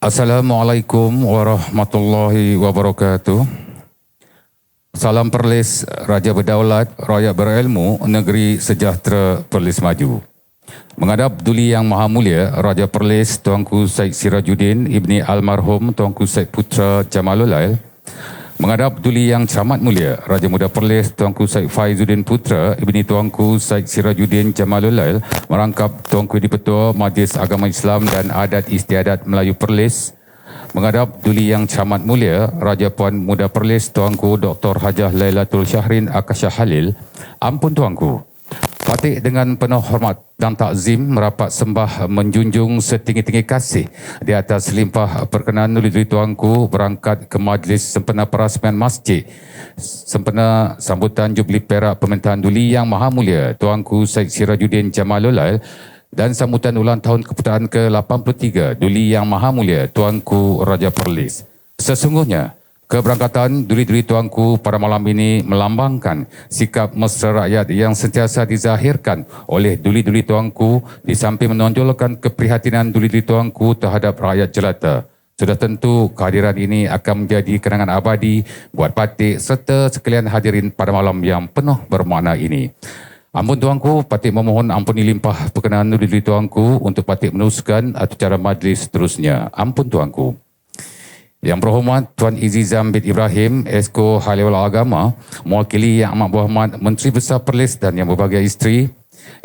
Assalamualaikum warahmatullahi wabarakatuh. Salam Perlis, Raja Berdaulat, Rakyat Berilmu, Negeri Sejahtera Perlis Maju. Menghadap Duli Yang Maha Mulia, Raja Perlis Tuanku Syed Sirajuddin Ibni Almarhum Tuanku Syed Putra Jamalul Lail. Menghadap Duli Yang Teramat Mulia, Raja Muda Perlis Tuanku Syed Faizuddin Putra Ibni Tuanku Syed Sirajuddin Jamalul Lail, merangkap Tuanku Di-Pertua Majlis Agama Islam dan Adat Istiadat Melayu Perlis. Menghadap Duli Yang Teramat Mulia, Raja Puan Muda Perlis Tuanku Dr. Hajah Lailatul Syahrin Akasha Halil. Ampun Tuanku. Patih dengan penuh hormat dan takzim merapat sembah menjunjung setinggi-tinggi kasih di atas limpah perkenan duli-duli tuanku berangkat ke majlis sempena perasmian masjid sempena sambutan Jubli Perak Pemerintahan Duli Yang Maha Mulia Tuanku Syed Sirajuddin Jamalul Lail dan sambutan ulang tahun keputaan ke-83 Duli Yang Maha Mulia Tuanku Raja Perlis. Sesungguhnya keberangkatan duli-duli tuanku pada malam ini melambangkan sikap mesra rakyat yang sentiasa dizahirkan oleh duli-duli tuanku di samping menonjolkan keprihatinan duli-duli tuanku terhadap rakyat jelata. Sudah tentu kehadiran ini akan menjadi kenangan abadi buat Patik serta sekalian hadirin pada malam yang penuh bermakna ini. Ampun Tuanku, Patik memohon ampuni limpah perkenan duli-duli tuanku untuk Patik meneruskan acara majlis seterusnya. Ampun Tuanku. Yang berhormat Tuan Izizam bin Ibrahim, Esko Haliwala Agama, mewakili Yang Amat Berhormat Menteri Besar Perlis dan yang berbahagia isteri.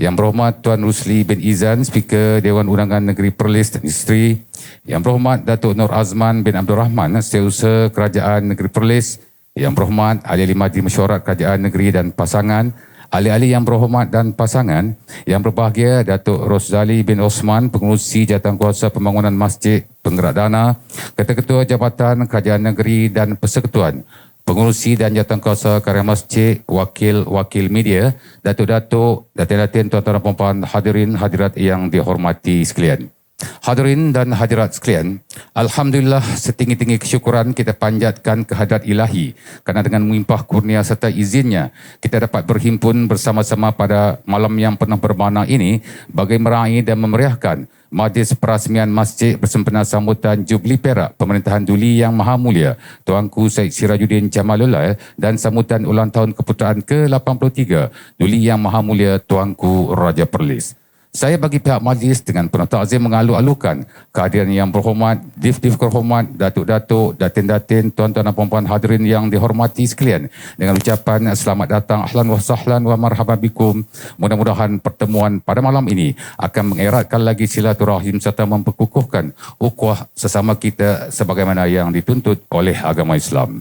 Yang berhormat Tuan Rusli bin Izan, Speaker Dewan Undangan Negeri Perlis dan isteri. Yang berhormat Datuk Nur Azman bin Abdul Rahman, Setiausaha Kerajaan Negeri Perlis. Yang berhormat Ahli-Ahli Majlis Mesyuarat Kerajaan Negeri dan Pasangan. Ahli-ahli yang berhormat dan pasangan, yang berbahagia Datuk Rosali bin Osman, Pengurusi Jawatankuasa Pembangunan Masjid Penggerak Dana, Ketua-Ketua Jabatan Kerajaan Negeri dan Persekutuan, Pengurusi dan Jawatankuasa Karya Masjid, Wakil-Wakil Media, Datuk-Datuk, Datin-Datin, Tuan-Tuan dan Puan-Puan, hadirin hadirat yang dihormati sekalian. Hadirin dan hadirat sekalian, Alhamdulillah setinggi-tinggi kesyukuran kita panjatkan kehadrat ilahi kerana dengan melimpah kurnia serta izinnya kita dapat berhimpun bersama-sama pada malam yang penuh bermakna ini bagi meraih dan memeriahkan majlis perasmian masjid bersempena sambutan Jubli Perak Pemerintahan Duli Yang Maha Mulia Tuanku Syed Sirajuddin Jamalul Lail dan sambutan ulang tahun keputaan ke-83 Duli Yang Maha Mulia Tuanku Raja Perlis. Saya bagi pihak majlis dengan penuh takzim mengalu-alukan kehadiran yang berhormat, dif-dif terhormat, datuk-datuk, datin-datin, tuan-tuan dan puan-puan hadirin yang dihormati sekalian dengan ucapan selamat datang, ahlan wa sahlan wa marhaban bikum. Mudah-mudahan pertemuan pada malam ini akan mengeratkan lagi silaturahim serta memperkukuhkan ukhuwah sesama kita sebagaimana yang dituntut oleh agama Islam.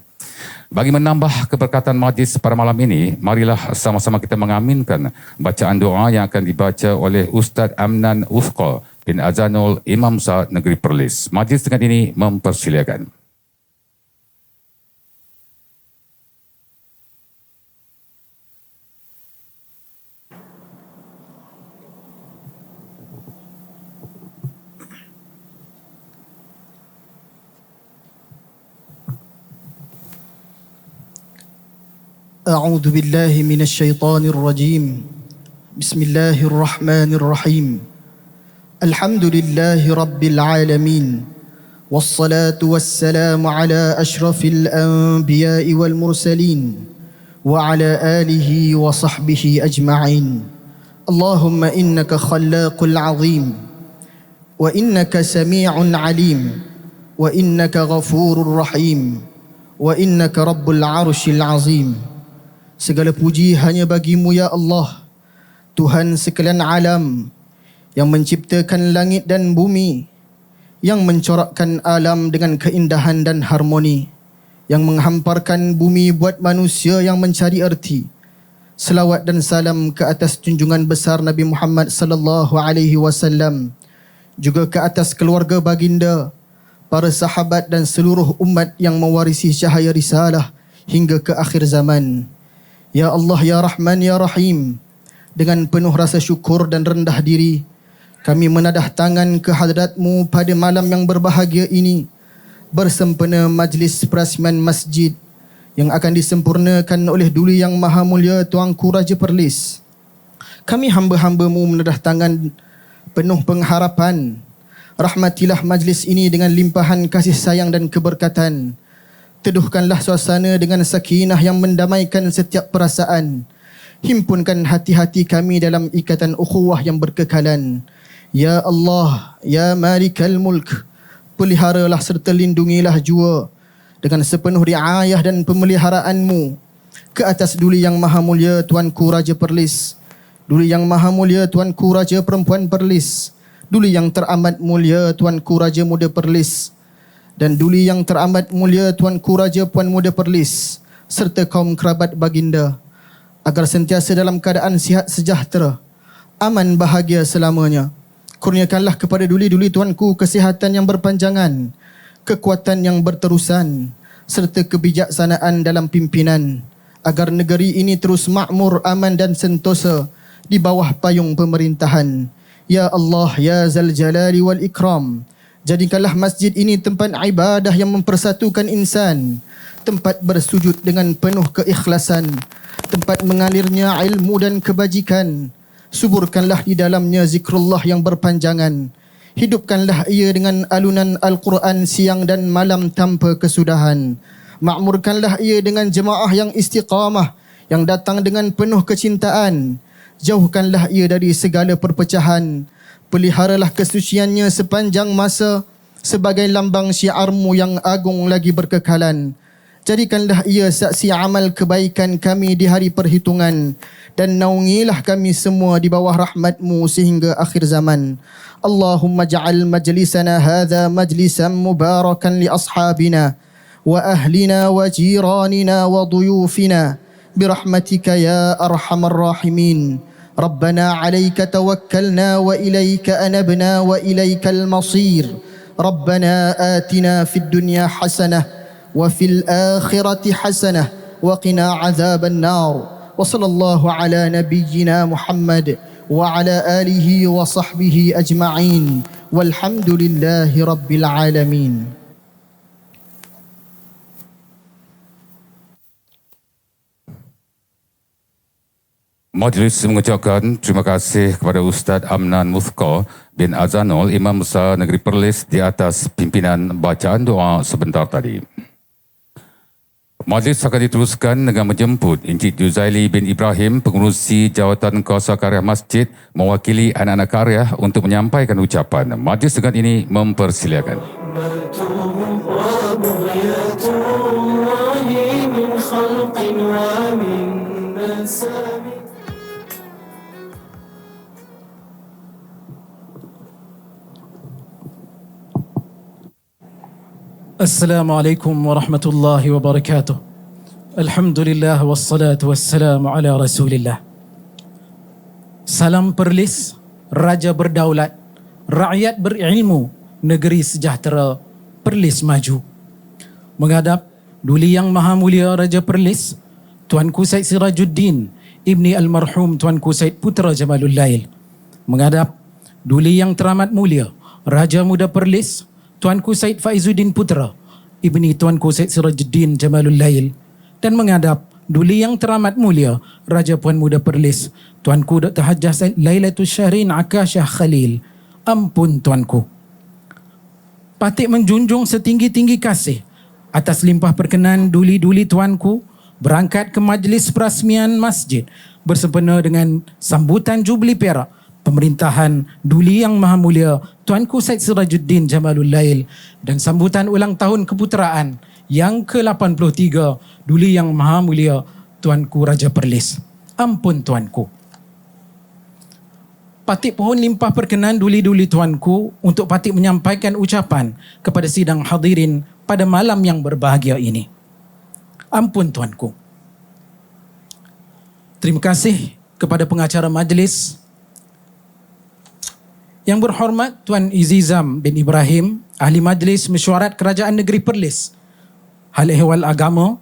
Bagi menambah keberkatan majlis pada malam ini, marilah sama-sama kita mengaminkan bacaan doa yang akan dibaca oleh Ustaz Amnan Ufqa bin Azanul Imam Saad Negeri Perlis. Majlis dengan ini mempersilakan. أعوذ بالله من الشيطان الرجيم بسم الله الرحمن الرحيم الحمد لله رب العالمين والصلاة والسلام على أشرف الأنبياء والمرسلين وعلى آله وصحبه أجمعين اللهم إنك خلاق العظيم وإنك سميع عليم وإنك غفور رحيم وإنك رب العرش العظيم. Segala puji hanya bagi-Mu ya Allah, Tuhan sekalian alam yang menciptakan langit dan bumi, yang mencorakkan alam dengan keindahan dan harmoni, yang menghamparkan bumi buat manusia yang mencari erti. Selawat dan salam ke atas junjungan besar Nabi Muhammad sallallahu alaihi wasallam, juga ke atas keluarga baginda, para sahabat dan seluruh umat yang mewarisi cahaya risalah hingga ke akhir zaman. Ya Allah, Ya Rahman, Ya Rahim, dengan penuh rasa syukur dan rendah diri, kami menadah tangan ke hadrat-Mu pada malam yang berbahagia ini, bersempena majlis perasmian masjid yang akan disempurnakan oleh Duli Yang Maha Mulia Tuanku Raja Perlis. Kami hamba-hamba-Mu menadah tangan penuh pengharapan, Rahmatilah majlis ini dengan limpahan kasih sayang dan keberkatan. Teduhkanlah suasana dengan sakinah yang mendamaikan setiap perasaan. Himpunkan hati-hati kami dalam ikatan ukhuwah yang berkekalan. Ya Allah, Ya Malikal Mulk, peliharalah serta lindungilah jua dengan sepenuh riayah dan pemeliharaan-Mu ke atas Duli Yang Maha Mulia Tuanku Raja Perlis, Duli Yang Maha Mulia Tuanku Raja Perempuan Perlis, Duli Yang Teramat Mulia Tuanku Raja Muda Perlis, dan Duli Yang Teramat Mulia Tuanku Raja Puan Muda Perlis, serta kaum kerabat baginda, agar sentiasa dalam keadaan sihat sejahtera, aman bahagia selamanya. Kurniakanlah kepada duli-duli tuanku kesihatan yang berpanjangan, kekuatan yang berterusan, serta kebijaksanaan dalam pimpinan, agar negeri ini terus makmur, aman dan sentosa di bawah payung pemerintahan. Ya Allah, Ya Zal Jalali wal Ikram, jadikanlah masjid ini tempat ibadah yang mempersatukan insan, tempat bersujud dengan penuh keikhlasan, tempat mengalirnya ilmu dan kebajikan. Suburkanlah di dalamnya zikrullah yang berpanjangan. Hidupkanlah ia dengan alunan Al-Quran siang dan malam tanpa kesudahan. Makmurkanlah ia dengan jemaah yang istiqamah, yang datang dengan penuh kecintaan. Jauhkanlah ia dari segala perpecahan. Peliharalah kesuciannya sepanjang masa sebagai lambang syiar-Mu yang agung lagi berkekalan. Jadikanlah ia saksi amal kebaikan kami di hari perhitungan, dan naungilah kami semua di bawah rahmat-Mu sehingga akhir zaman. Allahumma ja'al majlisana hadha majlisan mubarakan li ashabina wa ahlina wa jiranina wa duyufina birahmatika ya arhamar rahimin. Rabbana alayka tawakkalna wa ilayka anabna wa ilaykal masir. Rabbana atina fid dunya hasanah وفي الآخرة حسنة وقنا عذاب النار. وصلى الله على نبينا محمد وعلى آله وصحبه أجمعين والحمد لله رب العالمين. Majlis mengucapkan terima kasih kepada Ustaz Amnan Muthqa bin Azanul, Imam Besar Negeri Perlis, di atas pimpinan bacaan doa sebentar tadi. Majlis akan diteruskan dengan menjemput Encik Juzaili bin Ibrahim, pengurusi Jawatan Kuasa Karya Masjid, mewakili anak-anak karya untuk menyampaikan ucapan. Majlis dengan ini mempersilakan. Assalamualaikum warahmatullahi wabarakatuh. Alhamdulillah wassalatu wassalamu ala Rasulillah. Salam Perlis, Raja berdaulat, rakyat berilmu, negeri sejahtera, Perlis maju. Menghadap Duli Yang Maha Mulia Raja Perlis, Tuanku Said Sirajuddin, Ibni Almarhum Tuanku Said Putra Jamalul Lail. Menghadap Duli Yang Teramat Mulia Raja Muda Perlis, Tuanku Said Faizuddin Putra, Ibni Tuanku Said Sirajuddin Jamalul Lail. Dan menghadap Duli Yang Teramat Mulia Raja Puan Muda Perlis, Tuanku Dr. Hajjah Said Lailatul Syahrin Akashah Khalil. Ampun Tuanku. Patik menjunjung setinggi-tinggi kasih atas limpah perkenan duli-duli Tuanku berangkat ke majlis perasmian masjid bersempena dengan sambutan Jubli Perak pemerintahan Duli Yang Maha Mulia Tuanku Said Sirajuddin Jamalul Lail dan sambutan ulang tahun keputeraan yang ke-83 Duli Yang Maha Mulia Tuanku Raja Perlis. Ampun Tuanku. Patik pohon limpah perkenan duli-duli Tuanku untuk patik menyampaikan ucapan kepada sidang hadirin pada malam yang berbahagia ini. Ampun Tuanku. Terima kasih kepada pengacara majlis. Yang berhormat Tuan Izizam bin Ibrahim, Ahli Majlis Mesyuarat Kerajaan Negeri Perlis, Hal Ehwal Agama,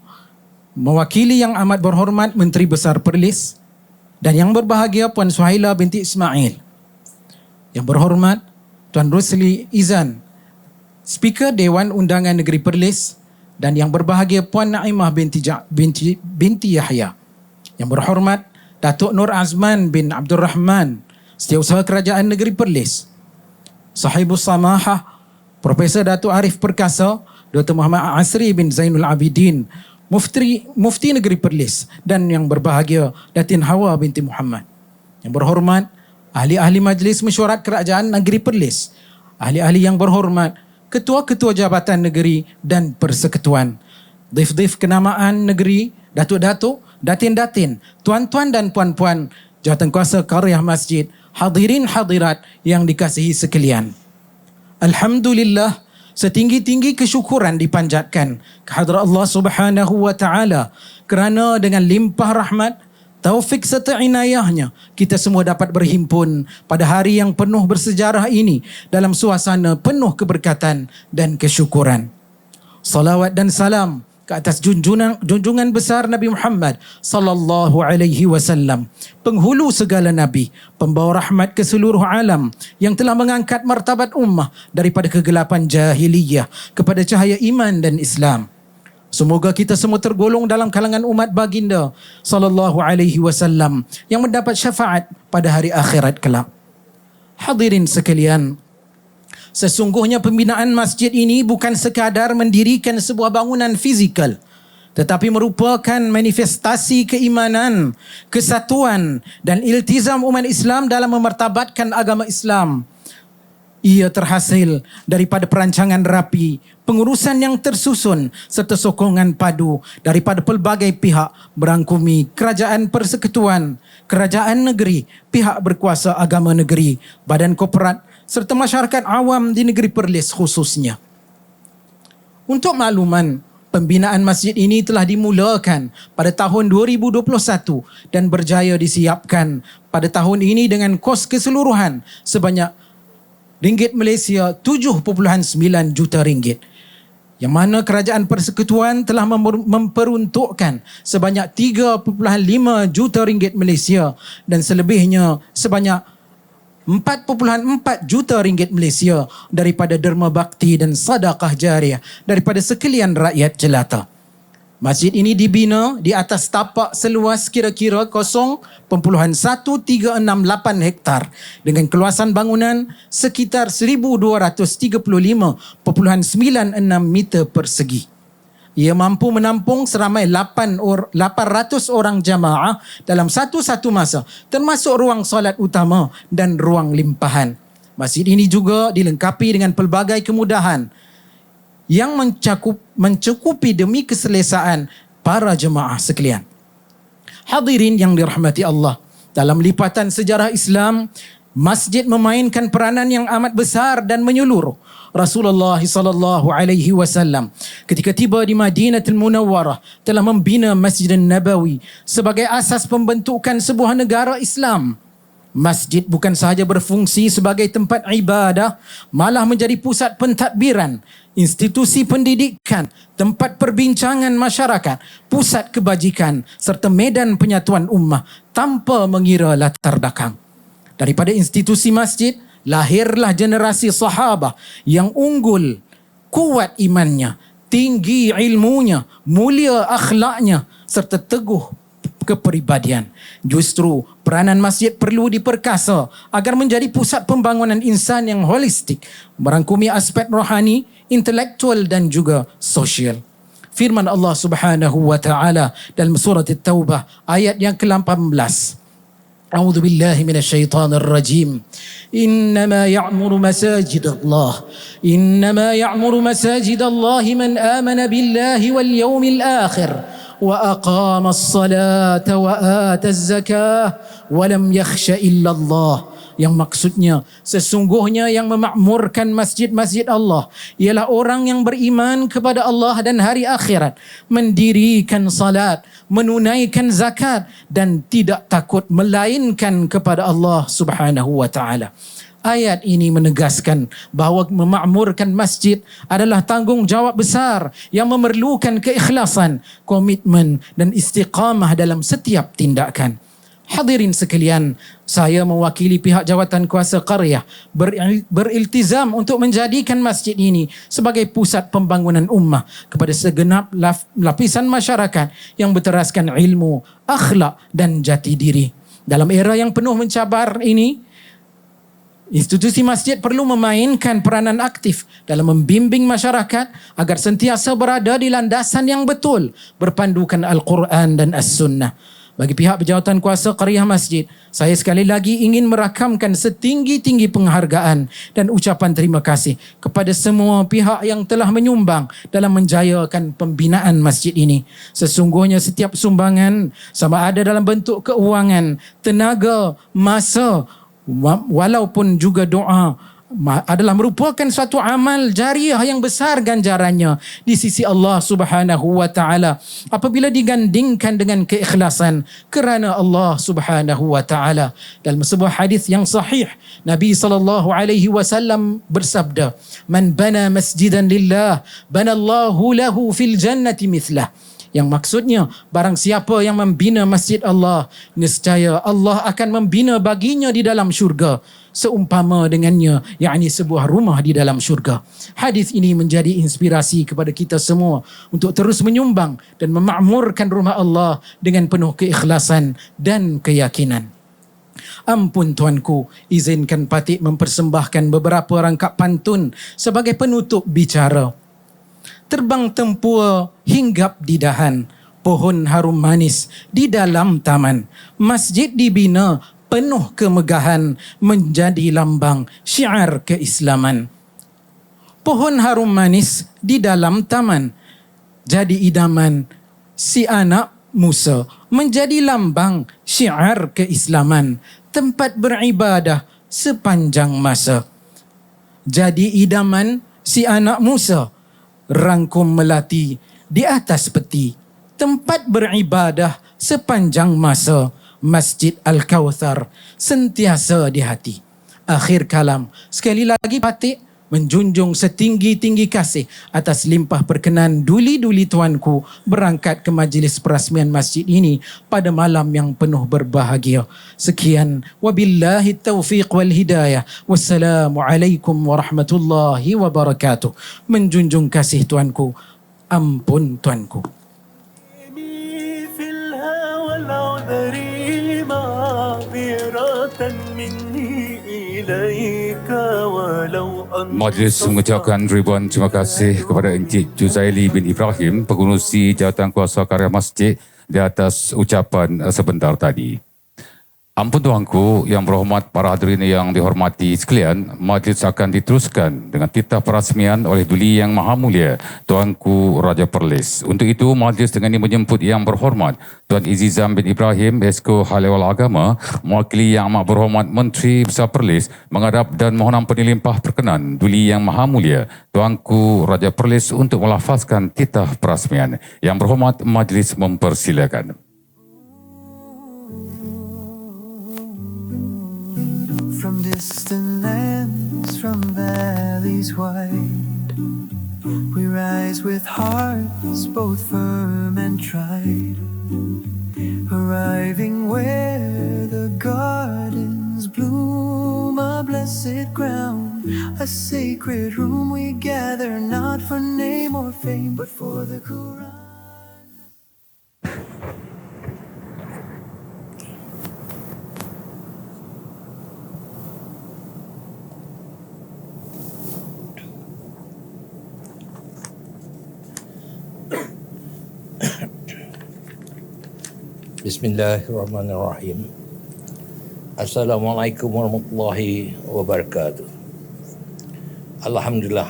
mewakili Yang Amat Berhormat Menteri Besar Perlis, dan yang berbahagia Puan Suhaila binti Ismail. Yang berhormat Tuan Rosli Izan, Speaker Dewan Undangan Negeri Perlis, dan yang berbahagia Puan Naimah binti Yahya. Yang berhormat Datuk Nur Azman bin Abdul Rahman, Setiausaha Kerajaan Negeri Perlis, Sahibus Samahah, Profesor Datuk Arif Perkasa, Dr. Muhammad Asri bin Zainul Abidin, Mufti Negeri Perlis, dan yang berbahagia Datin Hawa binti Muhammad. Yang berhormat ahli-ahli Majlis Mesyuarat Kerajaan Negeri Perlis, ahli-ahli yang berhormat ketua-ketua jabatan negeri dan persekutuan, dif-dif kenamaan negeri, datuk-datuk, datin-datin, tuan-tuan dan puan-puan, jawatankuasa Qaryah Masjid, hadirin hadirat yang dikasihi sekalian. Alhamdulillah, setinggi-tinggi kesyukuran dipanjatkan kehadrat Allah Subhanahu wa taala kerana dengan limpah rahmat, taufik serta inayahnya kita semua dapat berhimpun pada hari yang penuh bersejarah ini dalam suasana penuh keberkatan dan kesyukuran. Salawat dan salam ke atas junjungan besar Nabi Muhammad sallallahu alaihi wasallam, penghulu segala nabi, pembawa rahmat ke seluruh alam yang telah mengangkat martabat ummah daripada kegelapan jahiliyah kepada cahaya iman dan Islam. Semoga kita semua tergolong dalam kalangan umat baginda sallallahu alaihi wasallam yang mendapat syafaat pada hari akhirat kelak. Hadirin sekalian, sesungguhnya pembinaan masjid ini bukan sekadar mendirikan sebuah bangunan fizikal, tetapi merupakan manifestasi keimanan, kesatuan dan iltizam umat Islam dalam memartabatkan agama Islam. Ia terhasil daripada perancangan rapi, pengurusan yang tersusun serta sokongan padu daripada pelbagai pihak berangkumi kerajaan persekutuan, kerajaan negeri, pihak berkuasa agama negeri, badan korporat serta masyarakat awam di negeri Perlis khususnya. Untuk makluman, pembinaan masjid ini telah dimulakan pada tahun 2021 dan berjaya disiapkan pada tahun ini dengan kos keseluruhan sebanyak ringgit Malaysia 7.9 juta ringgit, yang mana kerajaan persekutuan telah memperuntukkan sebanyak 3.5 juta ringgit Malaysia dan selebihnya sebanyak 4.4 juta ringgit Malaysia daripada derma bakti dan sedekah jariah daripada sekalian rakyat jelata. Masjid ini dibina di atas tapak seluas kira-kira 0.1368 hektar dengan keluasan bangunan sekitar 1,235.96 meter persegi. Ia mampu menampung seramai 800 orang jamaah dalam satu-satu masa, termasuk ruang solat utama dan ruang limpahan. Masjid ini juga dilengkapi dengan pelbagai kemudahan yang mencukupi demi keselesaan para jemaah sekalian. Hadirin yang dirahmati Allah, dalam lipatan sejarah Islam, masjid memainkan peranan yang amat besar dan menyeluruh. Rasulullah sallallahu alaihi wasallam ketika tiba di Madinatul Munawwarah telah membina Masjid Nabawi sebagai asas pembentukan sebuah negara Islam. Masjid bukan sahaja berfungsi sebagai tempat ibadah, malah menjadi pusat pentadbiran, institusi pendidikan, tempat perbincangan masyarakat, pusat kebajikan serta medan penyatuan ummah tanpa mengira latar belakang. Daripada institusi masjid, lahirlah generasi sahabah yang unggul, kuat imannya, tinggi ilmunya, mulia akhlaknya serta teguh kepribadian. Justru peranan masjid perlu diperkasa agar menjadi pusat pembangunan insan yang holistik, merangkumi aspek rohani, intelektual dan juga sosial. Firman Allah Subhanahu wa taala dalam surah At-Taubah ayat yang ke-18. A'udzu billahi minasyaitonir rajim. Innama ya'muru masajidallahi man amana billahi wal yawmil akhir wa aqama as-salata wa ata az-zakah wa lam yakhsha illa Allah. Yang maksudnya, sesungguhnya yang memakmurkan masjid-masjid Allah ialah orang yang beriman kepada Allah dan hari akhirat, mendirikan salat, menunaikan zakat dan tidak takut melainkan kepada Allah Subhanahu wa taala. Ayat ini menegaskan bahawa memakmurkan masjid adalah tanggungjawab besar yang memerlukan keikhlasan, komitmen dan istiqamah dalam setiap tindakan. Hadirin sekalian, saya mewakili pihak jawatan kuasa qaryah beriltizam untuk menjadikan masjid ini sebagai pusat pembangunan ummah kepada segenap lapisan masyarakat yang berteraskan ilmu, akhlak dan jati diri. Dalam era yang penuh mencabar ini, Institusi masjid perlu memainkan peranan aktif dalam membimbing masyarakat agar sentiasa berada di landasan yang betul, berpandukan Al-Quran dan As-Sunnah. Bagi pihak berjawatan kuasa Qaryah Masjid, saya sekali lagi ingin merakamkan setinggi-tinggi penghargaan dan ucapan terima kasih kepada semua pihak yang telah menyumbang dalam menjayakan pembinaan masjid ini. Sesungguhnya setiap sumbangan, sama ada dalam bentuk keuangan, tenaga, masa, walaupun juga doa, adalah merupakan suatu amal jariah yang besar ganjarannya di sisi Allah Subhanahu wa taala apabila digandingkan dengan keikhlasan kerana Allah Subhanahu wa taala. Dalam sebuah hadis yang sahih, Nabi sallallahu alaihi wasallam bersabda, "Man bana masjidan lillah, banallahu lahu fil jannati mithlah." Yang maksudnya, barang siapa yang membina masjid Allah, nescaya Allah akan membina baginya di dalam syurga seumpama dengannya, yakni sebuah rumah di dalam syurga. Hadis ini menjadi inspirasi kepada kita semua untuk terus menyumbang dan memakmurkan rumah Allah dengan penuh keikhlasan dan keyakinan. Ampun tuanku, izinkan Patik mempersembahkan beberapa rangkap pantun sebagai penutup bicara. Terbang tempua hinggap di dahan, pohon harum manis di dalam taman. Masjid dibina penuh kemegahan, menjadi lambang syiar keislaman. Pohon harum manis di dalam taman, jadi idaman si anak Musa, menjadi lambang syiar keislaman. Tempat beribadah sepanjang masa, jadi idaman si anak Musa, rangkum melati di atas peti. Tempat beribadah sepanjang masa, Masjid Al-Kawthar sentiasa di hati. Akhir kalam, sekali lagi Patik menjunjung setinggi-tinggi kasih atas limpah perkenan duli-duli tuanku berangkat ke majlis perasmian masjid ini pada malam yang penuh berbahagia. Sekian, wabillahi taufiq wal hidayah. Wassalamualaikum warahmatullahi wabarakatuh. Menjunjung kasih tuanku, ampun tuanku. Majlis mengucapkan ribuan terima kasih kepada Encik Juzaili bin Ibrahim, pengurusi jawatan kuasa Qaryah Masjid, di atas ucapan sebentar tadi. Ampun tuanku, yang berhormat para hadirin yang dihormati sekalian, majlis akan diteruskan dengan titah perasmian oleh Duli Yang Maha Mulia Tuanku Raja Perlis. Untuk itu, majlis dengan ini menjemput Yang Berhormat Tuan Izizam bin Ibrahim, Esko Hal Ehwal Agama, mewakili Yang Amat Berhormat Menteri Besar Perlis, menghadap dan mohon ampun limpah perkenan Duli Yang Maha Mulia Tuanku Raja Perlis untuk melafazkan titah perasmian. Yang Berhormat, majlis mempersilakan. From distant lands, from valleys wide, we rise with hearts both firm and tried, arriving where the gardens bloom, a blessed ground, a sacred room. We gather not for name or fame, but for the Quran. Bismillahirrahmanirrahim. Assalamualaikum warahmatullahi wabarakatuh. Alhamdulillah,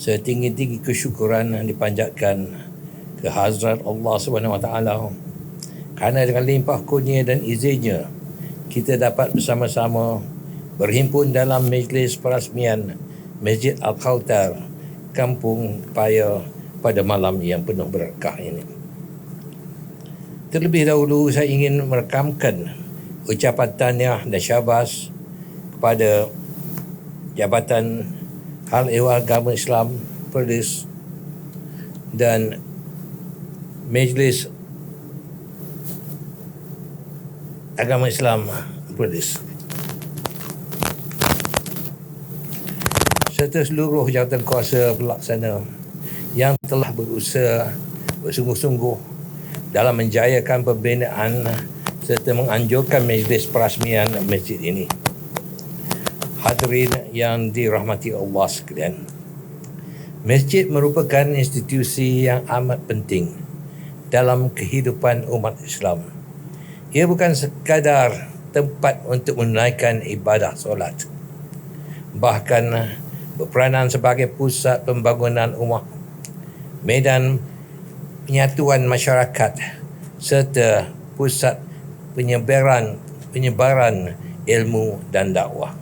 setinggi-tinggi kesyukuran yang dipanjatkan ke Hazrat Allah Subhanahu Wa Taala, kerana dengan limpah kurnia dan izinnya kita dapat bersama-sama berhimpun dalam majlis perasmian Masjid Al-Kawthar, Kampung Paya, pada malam yang penuh berkah ini. Terlebih dahulu saya ingin merekamkan ucapan tahniah dan syabas kepada Jabatan Hal Ehwal Agama Islam Perlis dan Majlis Agama Islam Perlis, serta seluruh jawatan kuasa pelaksana yang telah berusaha bersungguh-sungguh dalam menjayakan pembinaan serta menganjurkan majlis perasmian masjid ini. Hadirin yang dirahmati Allah sekalian, masjid merupakan institusi yang amat penting dalam kehidupan umat Islam. Ia bukan sekadar tempat untuk menunaikan ibadah solat, bahkan berperanan sebagai pusat pembangunan umat, medan penyatuan masyarakat serta pusat penyebaran ilmu dan dakwah.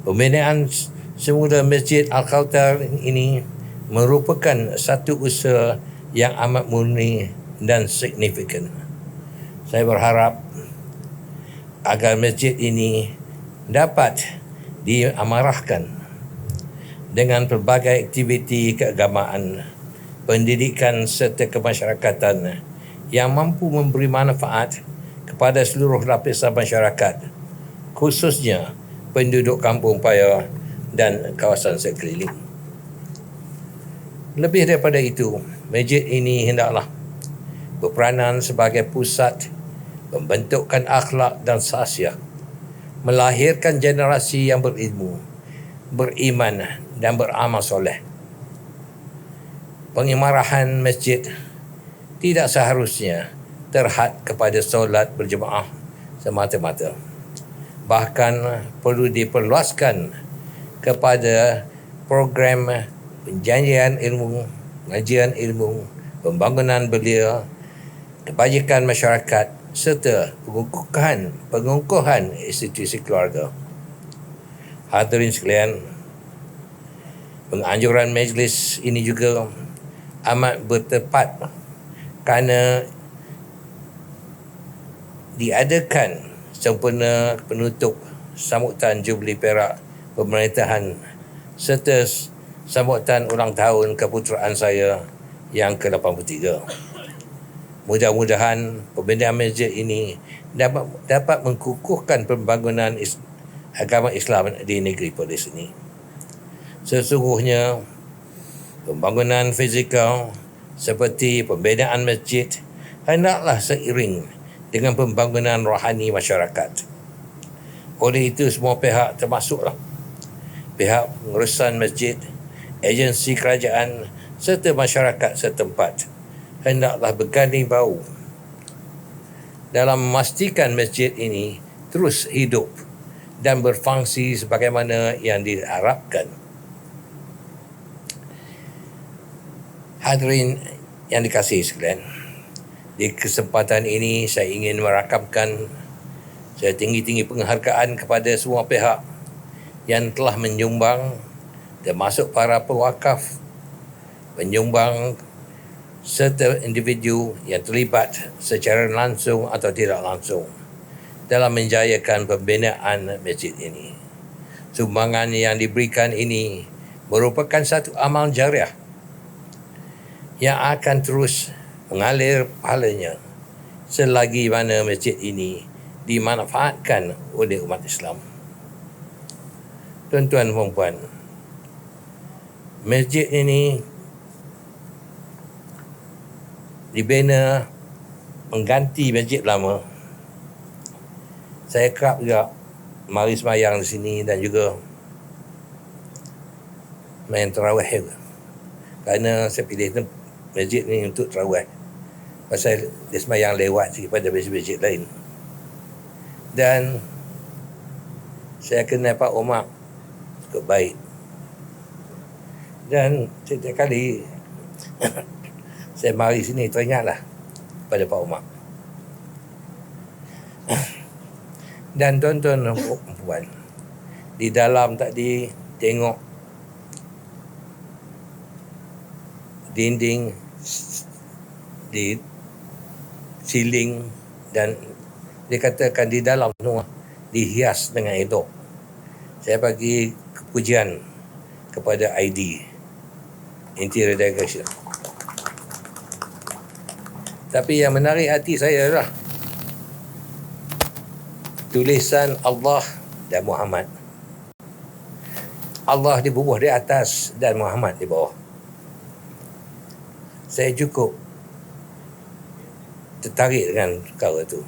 Pembinaan semula Masjid Al-Kautsar ini merupakan satu usaha yang amat murni dan signifikan. Saya berharap agar masjid ini dapat diamarahkan dengan pelbagai aktiviti keagamaan, pendidikan serta kemasyarakatan yang mampu memberi manfaat kepada seluruh lapisan masyarakat, khususnya penduduk Kampung Paya dan kawasan sekeliling. Lebih daripada itu, masjid ini hendaklah berperanan sebagai pusat pembentukan akhlak dan sahsiah, melahirkan generasi yang berilmu, beriman dan beramal soleh. Pengimarahan masjid tidak seharusnya terhad kepada solat berjemaah semata-mata. Bahkan perlu diperluaskan kepada program penjanjian ilmu, pengajian ilmu, pembangunan belia, kebajikan masyarakat serta pengukuhan institusi keluarga. Hadirin sekalian, penganjuran majlis ini juga amat bertepat kerana diadakan sempena penutup sambutan Jubli Perak Pemerintahan serta sambutan ulang tahun keputeraan saya yang ke-83. Mudah-mudahan pembinaan masjid ini dapat mengukuhkan pembangunan agama Islam di negeri Perlis ini. Sesungguhnya pembangunan fizikal seperti pembinaan masjid hendaklah seiring dengan pembangunan rohani masyarakat. Oleh itu, semua pihak termasuklah pihak pengurusan masjid, agensi kerajaan serta masyarakat setempat hendaklah berganding bahu dalam memastikan masjid ini terus hidup dan berfungsi sebagaimana yang diharapkan. Hadirin yang dikasihi sekalian, di kesempatan ini saya ingin merakamkan setinggi-tinggi penghargaan kepada semua pihak yang telah menyumbang, termasuk para pewakaf, penyumbang serta individu yang terlibat secara langsung atau tidak langsung dalam menjayakan pembinaan masjid ini. Sumbangan yang diberikan ini merupakan satu amal jariah yang akan terus mengalir pahalanya selagi mana masjid ini dimanfaatkan oleh umat Islam. Tuan-tuan dan puan, masjid ini dibina mengganti masjid lama. Saya kerap juga mari semayang di sini dan juga main tarawih juga. Kerana saya pilih masjid ni untuk tarawih. Pasal dia semayang lewat sikit pada masjid-masjid lain. Dan saya kenal Pak Omar cukup baik. Dan setiap kali saya mari sini teringatlah pada Pak Omar. Dan tuan-tuan dan puan, di dalam tadi tengok dinding, di siling dan dikatakan di dalam semua dihias dengan elok. Saya bagi pujian kepada ID, Interior Decoration. Tapi yang menarik hati saya adalah tulisan Allah dan Muhammad. Allah di bawah di atas dan Muhammad di bawah. Saya cukup tertarik dengan perkara itu.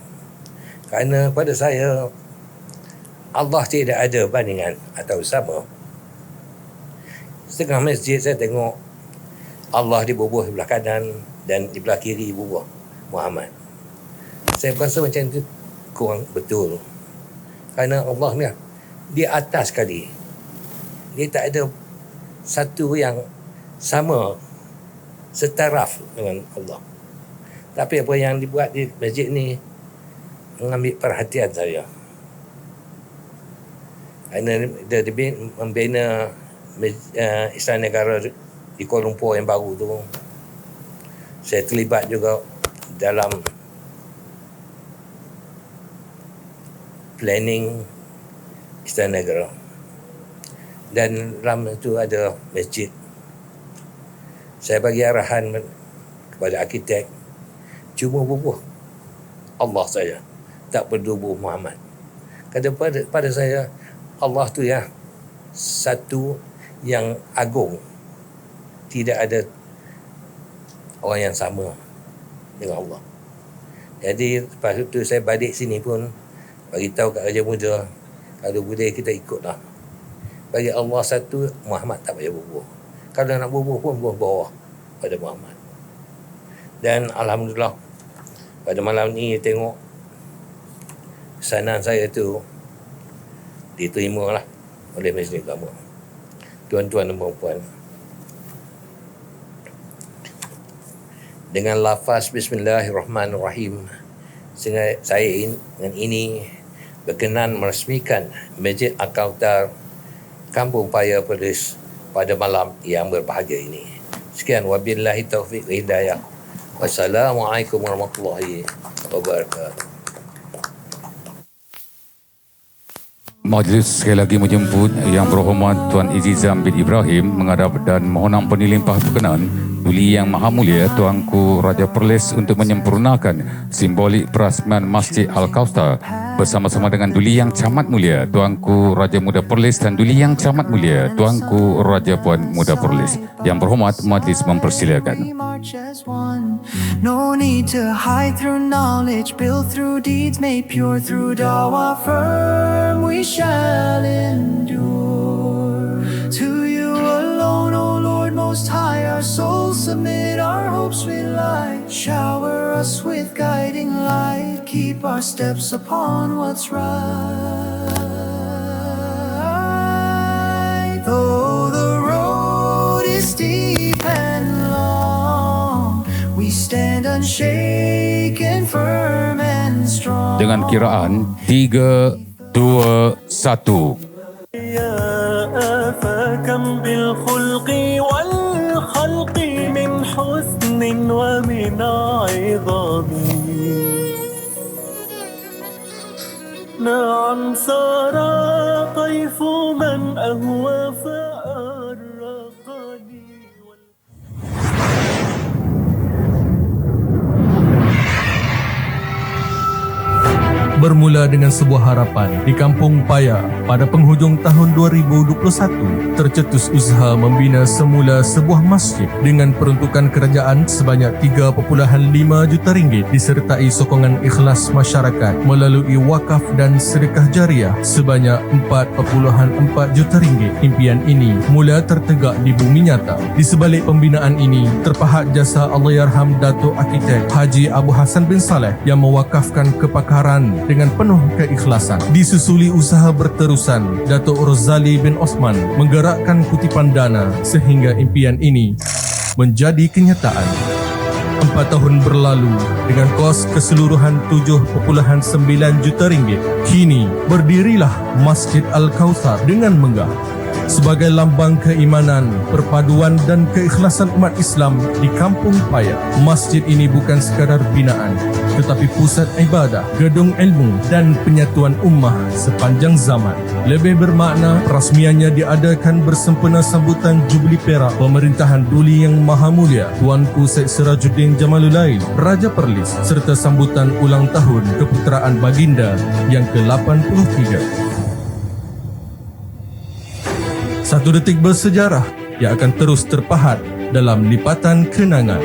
Kerana pada saya Allah tidak ada bandingan atau sama. Setengah masjid saya tengok Allah dibubuh di belah kanan dan di belah kiri bubuh Muhammad. Saya rasa macam itu kurang betul. Kerana Allah ni di atas sekali. Dia tak ada satu yang sama setaraf dengan Allah. Tapi apa yang dibuat di masjid ni mengambil perhatian saya. Kerana dia membina Istana Negara di Kuala Lumpur yang baru tu. Saya terlibat juga dalam planning Istana Negara. Dan dalam itu ada masjid. Saya bagi arahan kepada arkitek, cuma bubuh Allah saja, tak perlu bubuh Muhammad. Kata pada saya, Allah tu ya satu yang agung. Tidak ada orang yang sama dengan Allah. Jadi lepas itu saya balik sini pun bagi tahu kat Raja Muda, kalau boleh kita ikutlah. Bagi Allah satu, Muhammad tak payah bubuh. Kalau nak bubuh pun bawah pada Muhammad. Dan alhamdulillah pada malam ni tengok pesanan saya tu diterima lah oleh Majlis Ulama. Tuan-tuan dan puan-puan, dengan lafaz Bismillahirrahmanirrahim, saya dengan ini berkenan meresmikan Masjid Al-Kautsar Kampung Paya Perlis pada malam yang berbahagia ini. Sekian, wabillahi taufiq wa hidayah. Wassalamualaikum warahmatullahi wabarakatuh. Majlis sekali lagi menjemput Yang Berhormat Tuan Izizam bin Ibrahim menghadap dan mohon ampun dilimpah berkenan Duli Yang Maha Mulia Tuanku Raja Perlis untuk menyempurnakan simbolik perasmian Masjid Al-Kautsar bersama-sama dengan Duli Yang Camat Mulia Tuanku Raja Muda Perlis dan Duli Yang Camat Mulia Tuanku Raja Puan Muda Perlis. Yang berhormat, majlis mempersilakan. No need to hide through knowledge, built through deeds, made pure through dawah firm. We shall endure. To you alone, O Lord Most High, our souls submit, our hopes rely. Shower us with guiding light, keep our steps upon what's right. Though the road is steep and long, we stand unshaken, firm and strong. Dengan kiraan 3, 2, 1. فكم بالخلق والخلق من حسن ومن عظام. نعم سار طيف من أهوى فأرقني. Bermula dengan sebuah harapan di Kampung Paya pada penghujung tahun 2021, tercetus usaha membina semula sebuah masjid dengan peruntukan kerajaan sebanyak 3.5 juta ringgit disertai sokongan ikhlas masyarakat melalui wakaf dan sedekah jariah sebanyak 4.4 juta ringgit. Impian ini mula tertegak di bumi nyata. Di sebalik pembinaan ini terpahat jasa Allahyarham Datuk Arkitek Haji Abu Hassan bin Saleh yang mewakafkan kepakaran dengan penuh keikhlasan. Disusuli usaha berterusan, Datuk Rozali bin Osman menggerakkan kutipan dana sehingga impian ini menjadi kenyataan. 4 tahun berlalu dengan kos keseluruhan 7.9 juta ringgit. Kini berdirilah Masjid Al-Kautsar dengan megah. Sebagai lambang keimanan, perpaduan dan keikhlasan umat Islam di Kampung Paya, masjid ini bukan sekadar binaan, tetapi pusat ibadah, gedung ilmu dan penyatuan ummah sepanjang zaman. Lebih bermakna, perasmiannya diadakan bersempena sambutan Jubili Perak Pemerintahan Duli Yang Maha Mulia Tuanku Syed Sirajuddin Jamalulail, Raja Perlis, serta sambutan ulang tahun keputeraan Baginda yang ke-83. Satu detik bersejarah yang akan terus terpahat dalam lipatan kenangan.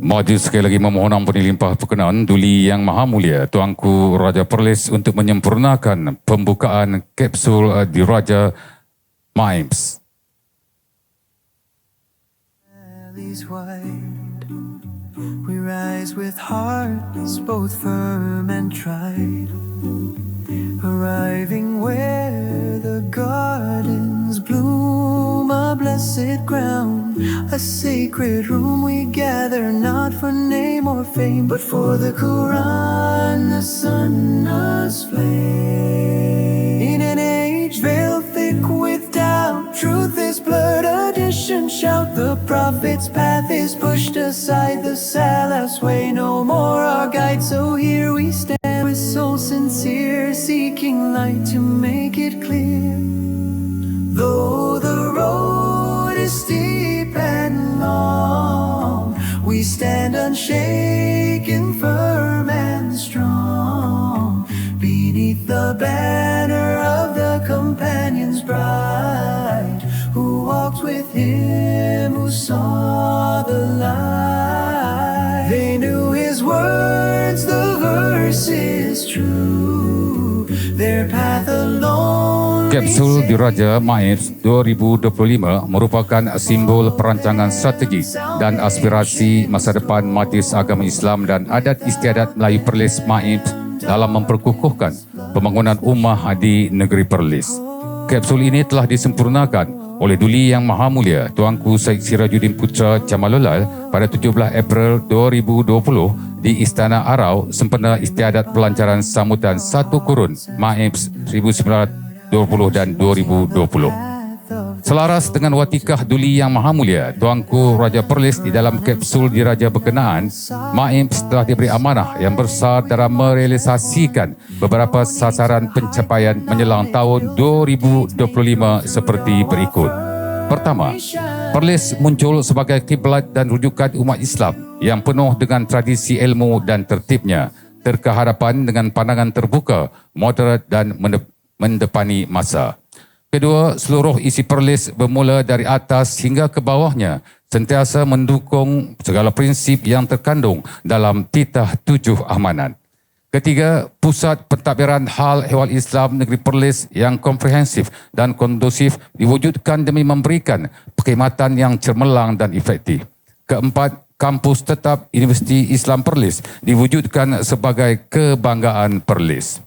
Maju sekali lagi memohon ampun limpah perkenan Duli Yang Maha Mulia Tuanku Raja Perlis untuk menyempurnakan pembukaan kapsul Diraja MAIMS. Valleys wide, we rise with hearts both firm and tried, arriving where the gardens bloom, a blessed ground, a sacred room. We gather not for name or fame, but for the Quran, the Sunnah's flame. In an age veiled thick with doubt, truth is blurred, addition shout. The prophet's path is pushed aside, the Salaf's way no more our guide. So here we stand with soul sincere, seeking light to make it clear. Though the road is steep and long, we stand unshaken, firm and strong, beneath the banner of the companions bright, who walked with him, who saw the light. They knew his words, the verses true, their path alone. Kapsul Diraja MAIMS 2025 merupakan simbol perancangan strategi dan aspirasi masa depan Majlis Agama Islam dan Adat Istiadat Melayu Perlis MAIMS dalam memperkukuhkan pembangunan ummah di negeri Perlis. Kapsul ini telah disempurnakan oleh Duli Yang Maha Mulia Tuanku Syed Sirajuddin Putra Jamalullah pada 17 April 2020 di Istana Arau sempena istiadat pelancaran sambutan 1 Kurun MAIMS 1920 dan 2020. Selaras dengan watikah Duli Yang Maha Mulia Tuanku Raja Perlis di dalam kapsul diraja berkenaan, MAIMS telah diberi amanah yang besar dalam merealisasikan beberapa sasaran pencapaian menjelang tahun 2025 seperti berikut. Pertama, Perlis muncul sebagai kiblat dan rujukan umat Islam yang penuh dengan tradisi ilmu dan tertibnya, terkehadapan dengan pandangan terbuka, moderat dan mendepani masa. Kedua, seluruh isi Perlis bermula dari atas hingga ke bawahnya sentiasa mendukung segala prinsip yang terkandung dalam titah 7 amanat. Ketiga, pusat pentadbiran hal ehwal Islam negeri Perlis yang komprehensif dan kondusif diwujudkan demi memberikan perkhidmatan yang cemerlang dan efektif. Keempat, kampus tetap Universiti Islam Perlis diwujudkan sebagai kebanggaan Perlis.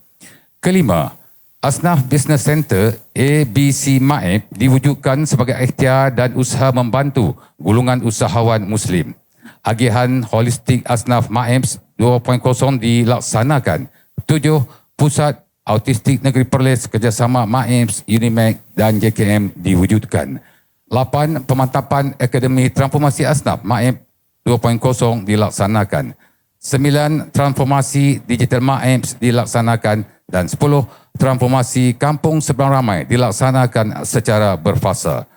Kelima, Asnaf Business Center ABC MAIP diwujudkan sebagai ikhtiar dan usaha membantu golongan usahawan Muslim. Agihan Holistik Asnaf MAIP 2.0 dilaksanakan. 7. Pusat Autistik Negeri Perlis kerjasama MAIP, Unimed dan JKM diwujudkan. 8. Pemantapan Akademi Transformasi Asnaf MAIP 2.0 dilaksanakan. 9. Transformasi Digital MAIP dilaksanakan. Dan 10. Transformasi Kampung Seberang Ramai dilaksanakan secara berfasa.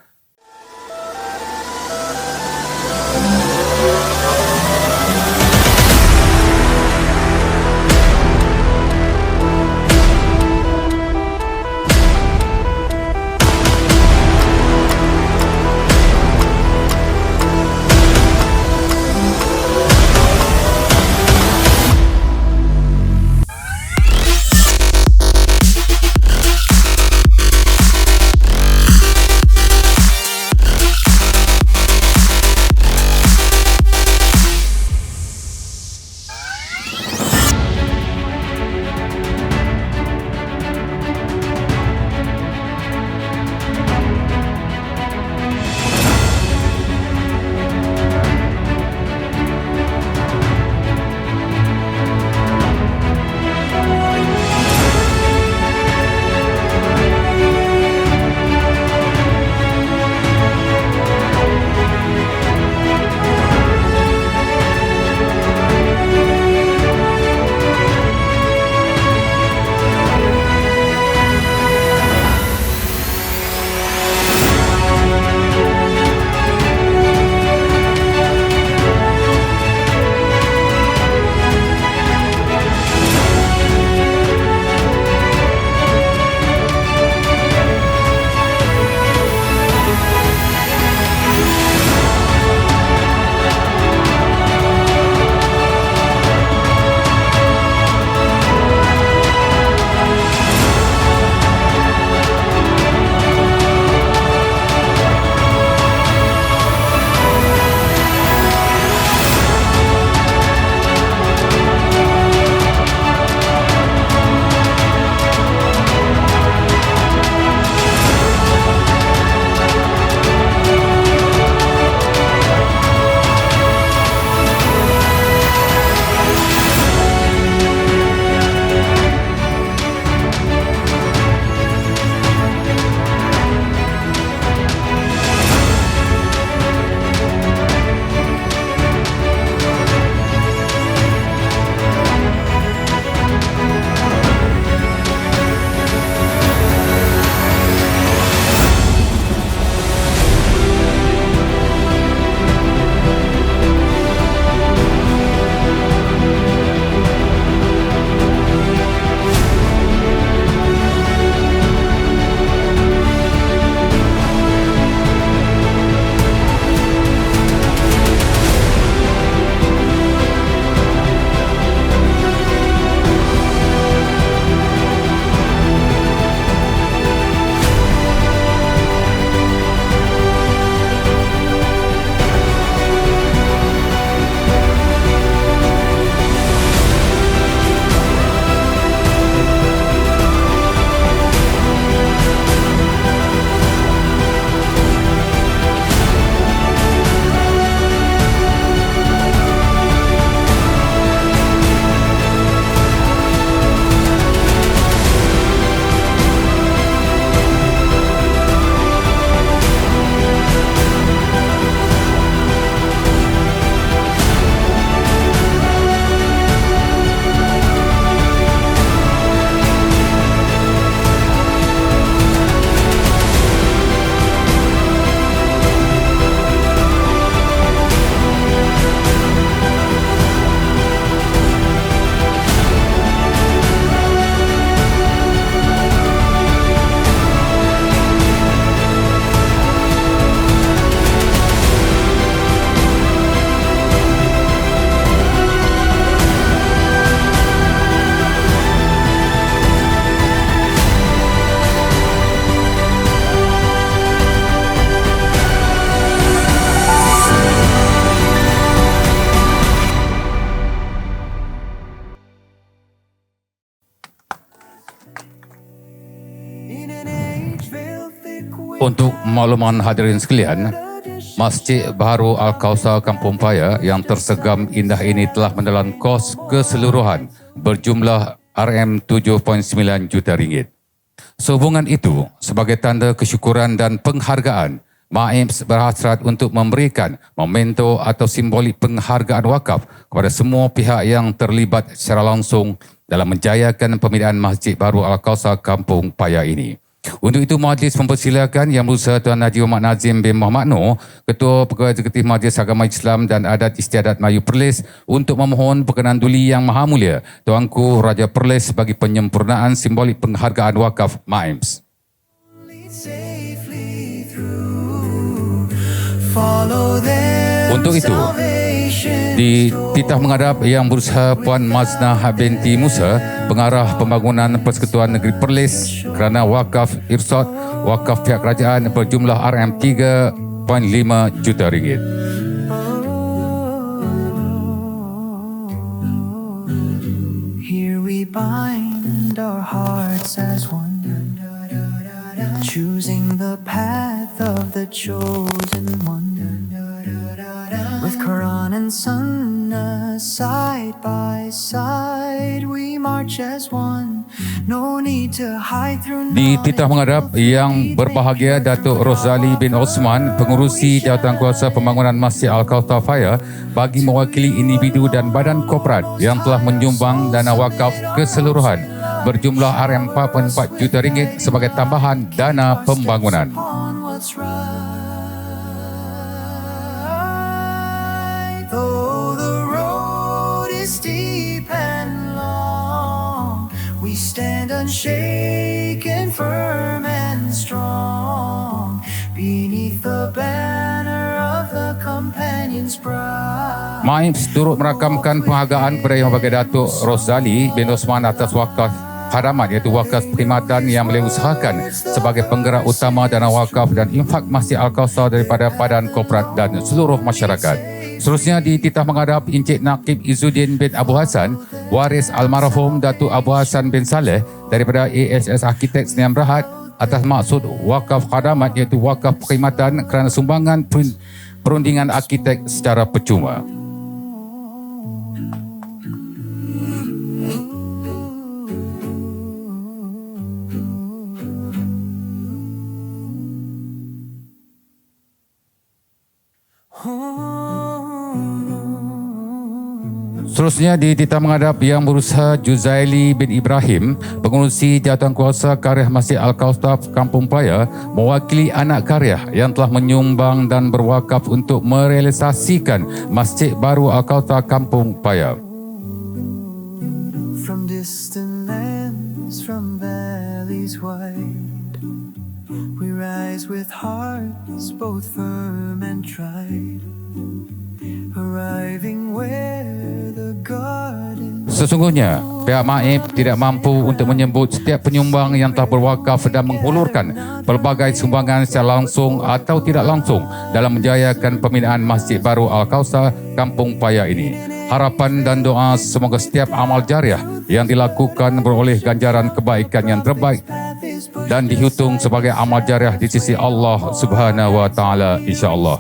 Untuk makluman hadirin sekalian, Masjid Baharu Al-Kausar Kampung Paya yang tersegam indah ini telah menelan kos keseluruhan berjumlah RM7.9 juta ringgit. Sehubungan itu, sebagai tanda kesyukuran dan penghargaan, MAIMS berhasrat untuk memberikan memento atau simbolik penghargaan wakaf kepada semua pihak yang terlibat secara langsung dalam menjayakan pembinaan Masjid Baharu Al-Kausar Kampung Paya ini. Untuk itu, majlis mempersilakan Yang Berusaha Tuan Haji Muhammad Nazim bin Muhammad Noor, Ketua Pegawai Eksekutif Majlis Agama Islam dan Adat Istiadat Melayu Perlis, untuk memohon perkenan Duli Yang Maha Mulia Tuanku Raja Perlis bagi penyempurnaan simbolik penghargaan wakaf MAIMS. Untuk itu, di titah menghadap Yang Berusaha Puan Maznah binti Musa, Pengarah Pembangunan Persekutuan Negeri Perlis, kerana wakaf irsad wakaf pihak kerajaan berjumlah RM3.5 juta ringgit. Here we bind our hearts as one, choosing the path of the chosen one. With Quran and Sunnah side by side, we march as one. No need to hide through. Di titah menghadap Yang Berbahagia Datuk Rosali bin Osman, Pengurusi Jawatankuasa Pembangunan Masjid Al-Kausar Paya, bagi mewakili individu dan badan korporat yang telah menyumbang dana wakaf keseluruhan berjumlah RM4.4 juta ringgit sebagai tambahan dana pembangunan. Though the road is steep and long, we stand unshaken, firm and strong, beneath the banner of the Companion's Bride. MAIMS turut merakamkan penghargaan kepada Yang Berbahagia Datuk Rosali bin Osman atas wakaf khadamat, iaitu wakaf perkhidmatan yang beliau usahakan sebagai penggerak utama dana wakaf dan infak Masjid Al-Kausar daripada badan korporat dan seluruh masyarakat. Seterusnya di titah menghadap Encik Naqib Izzuddin bin Abu Hassan, waris almarhum Datuk Abu Hassan bin Saleh daripada ASS Arkitek Sdn Bhd, atas maksud wakaf khadamat, iaitu wakaf perkhidmatan kerana sumbangan perundingan arkitek secara percuma. Seterusnya di titah menghadap Yang Berusaha Juzaili bin Ibrahim, Pengurusi Jawatankuasa Karya Masjid Al-Kausar Kampung Paya, mewakili anak karya yang telah menyumbang dan berwakaf untuk merealisasikan Masjid Baru Al-Kausar Kampung Paya. From distant lands, from valleys wide, we rise with hearts both firm and tried, arriving where the garden. Sesungguhnya, pihak MAIB tidak mampu untuk menyebut setiap penyumbang yang telah berwakaf dan menghulurkan pelbagai sumbangan secara langsung atau tidak langsung dalam menjayakan pembinaan Masjid Baru Al-Kausar Kampung Paya ini. Harapan dan doa semoga setiap amal jariah yang dilakukan beroleh ganjaran kebaikan yang terbaik dan dihitung sebagai amal jariah di sisi Allah Subhanahu wa taala, insya-Allah.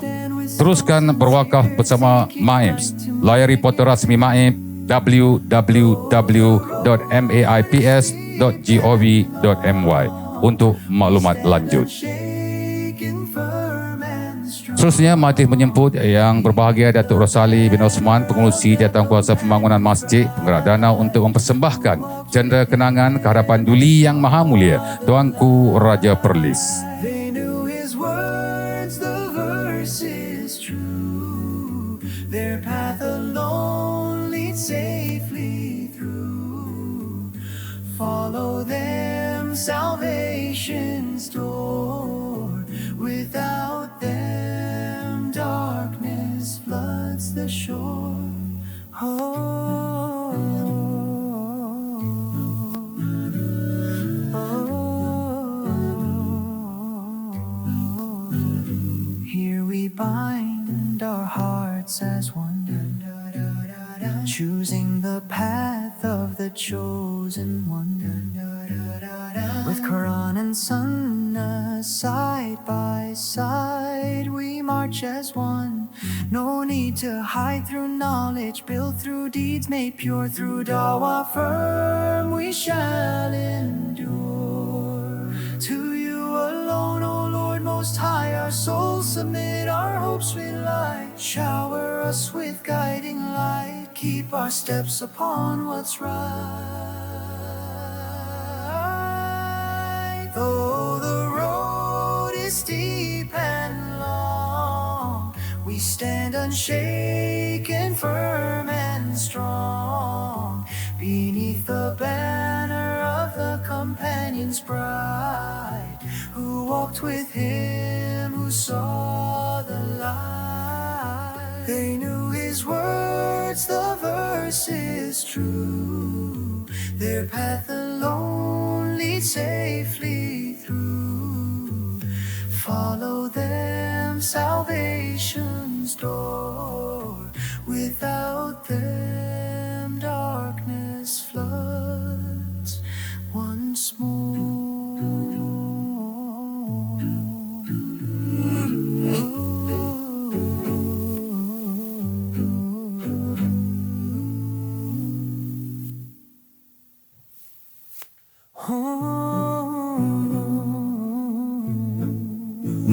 Teruskan berwakaf bersama MAIMS. Layari portal rasmi MAIB www.maips.gov.my untuk maklumat lanjut. Seterusnya, majlis menyebut Yang Berbahagia Datuk Rosali bin Osman, Pengurusi Jawatankuasa Pembangunan Masjid, penggerak dana untuk mempersembahkan cendera kenangan ke hadapan Duli Yang Maha Mulia Tuanku Raja Perlis. They knew his words, the verse is true. Their path alone leads safely through. Follow them, salvation's door. Without them, darkness floods the shore. Here we bind our hearts as one, choosing the path of the chosen one. With Quran and Sunnah sunnah, side by side we march as one. No need to hide through knowledge, built through deeds made pure through dawah firm we shall endure. To you alone, O Lord Most High, our souls submit, our hopes rely. Shower us with guiding light, keep our steps upon what's right. Though the road is steep and long, we stand unshaken, firm and strong, beneath the banner of the companions bright, who walked with him, who saw the light. They knew his words, the verses true, their path alone leads safely through. Follow them, salvation's door. Without them, darkness floods once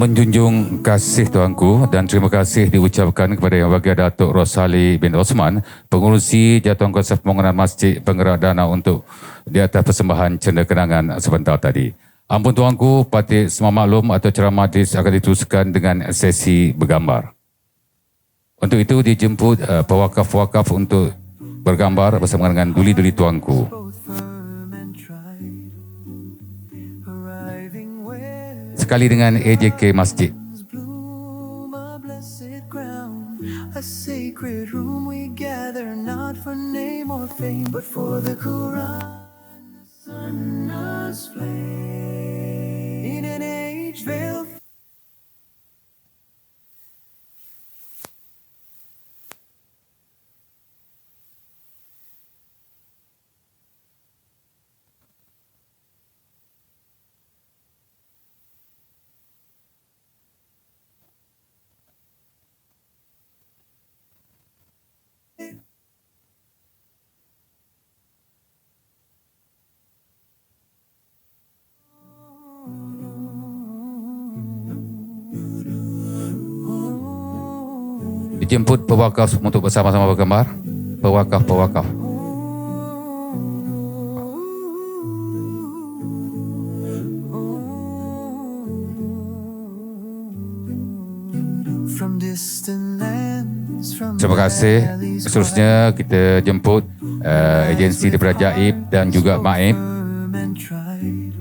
Menjunjung kasih tuanku dan terima kasih diucapkan kepada Yang Bahagia Datuk Rosali bin Osman, pengurusi Jawatankuasa Pembangunan Masjid penggerak dana untuk di atas persembahan cendekia kenangan sebentar tadi. Ampun tuanku, patut semua maklum atau ceramah majlis akan diteruskan dengan sesi bergambar. Untuk itu dijemput pewakaf-wakaf untuk bergambar bersama dengan duli-duli tuanku. Sekali dengan AJK Masjid. a sacred room we gather, not for name or fame, but for the Quran, the Sunnah's flame. In an age veiled Dijemput pewakaf untuk bersama-sama bergambar. Pewakaf. from distant lands, from Terima kasih. Seterusnya kita jemput agensi daripada Jaib dan juga Maib. and tried,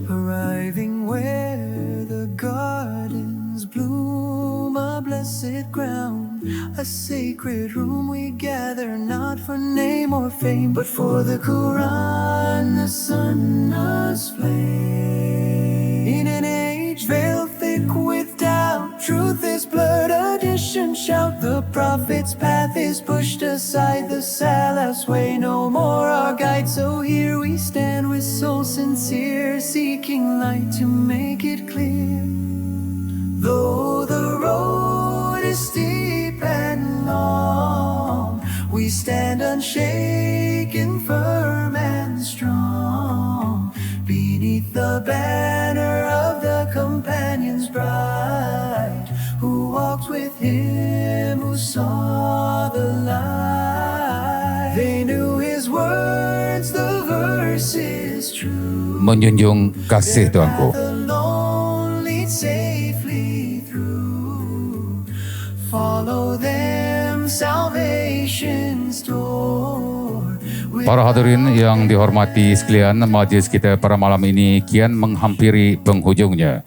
arriving where the gardens bloom, a blessed ground, a sacred room we gather, not for name or fame, but for the Quran, the Sunnah's flame. In an age veiled thick with doubt, truth is blurred, addition shout, the prophet's path is pushed aside, the Salaf's way no more our guide. So here we stand with soul sincere, seeking light to make it clear. Though the road is steep and long, we stand unshaken, firm and strong, beneath the banner of the companions bright, who walked with him, who saw the light. They knew his words, the verses true. Menjunjung kasih tuanku. The lone lead safely through. Follow them, salvation's door. Para hadirin yang dihormati sekalian, majlis kita pada malam ini kian menghampiri penghujungnya.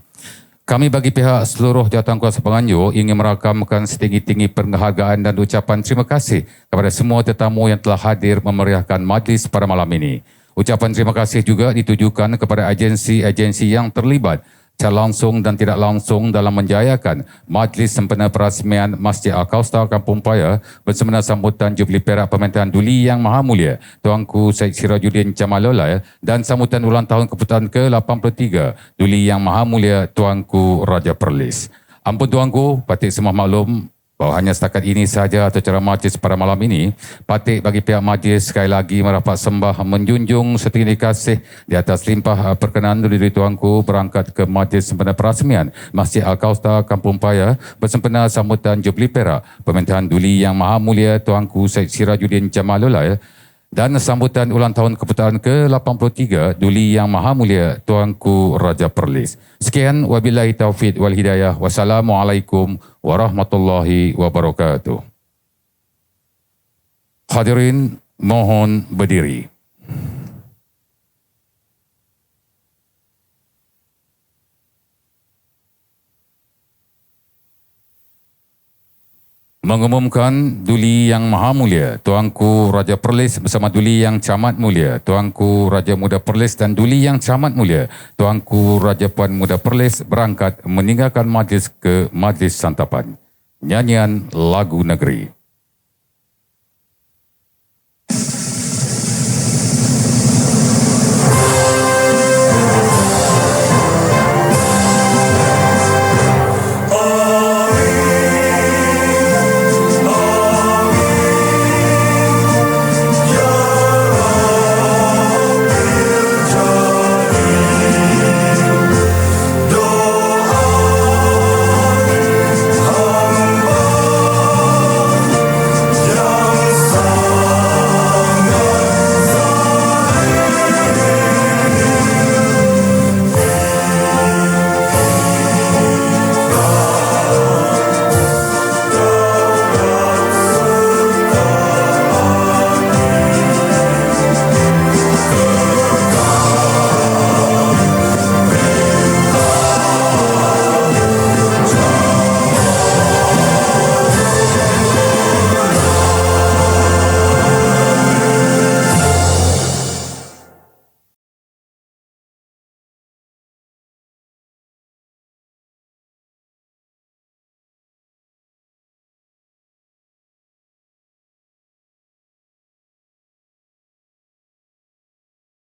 Kami bagi pihak seluruh Jawatankuasa Penganjur ingin merakamkan setinggi-tinggi penghargaan dan ucapan terima kasih kepada semua tetamu yang telah hadir memeriahkan majlis pada malam ini. Ucapan terima kasih juga ditujukan kepada agensi-agensi yang terlibat secara langsung dan tidak langsung dalam menjayakan Majlis Sempena Perasmian Masjid Al-Kausar Kampung Paya bersempena sambutan Jubli Perak Pemerintahan Duli Yang Maha Mulia Tuanku Syed Sirajuddin Jamalullah dan sambutan ulang tahun keputusan ke-83 Duli Yang Maha Mulia Tuanku Raja Perlis. Ampun Tuanku, Patik semua maklum bahawa hanya setakat ini sahaja acara majlis pada malam ini. Patik bagi pihak majlis sekali lagi merapat sembah menjunjung setinggi kasih di atas limpah perkenan diri tuanku berangkat ke Majlis Sempena Perasmian Masjid Al-Kausar Kampung Paya bersempena sambutan Jubli Perak Pemerintahan Duli Yang Maha Mulia Tuanku Syed Sirajuddin Jamalullah dan sambutan ulang tahun keputusan ke-83 Duli Yang Maha Mulia Tuanku Raja Perlis. Sekian, wabillahi taufiq wal hidayah. Wassalamualaikum warahmatullahi wabarakatuh. Hadirin mohon berdiri. Mengumumkan Duli Yang Maha Mulia Tuanku Raja Perlis bersama Duli Yang Camat Mulia Tuanku Raja Muda Perlis dan Duli Yang Camat Mulia Tuanku Raja Puan Muda Perlis berangkat meninggalkan majlis ke majlis santapan. Nyanyian lagu negeri.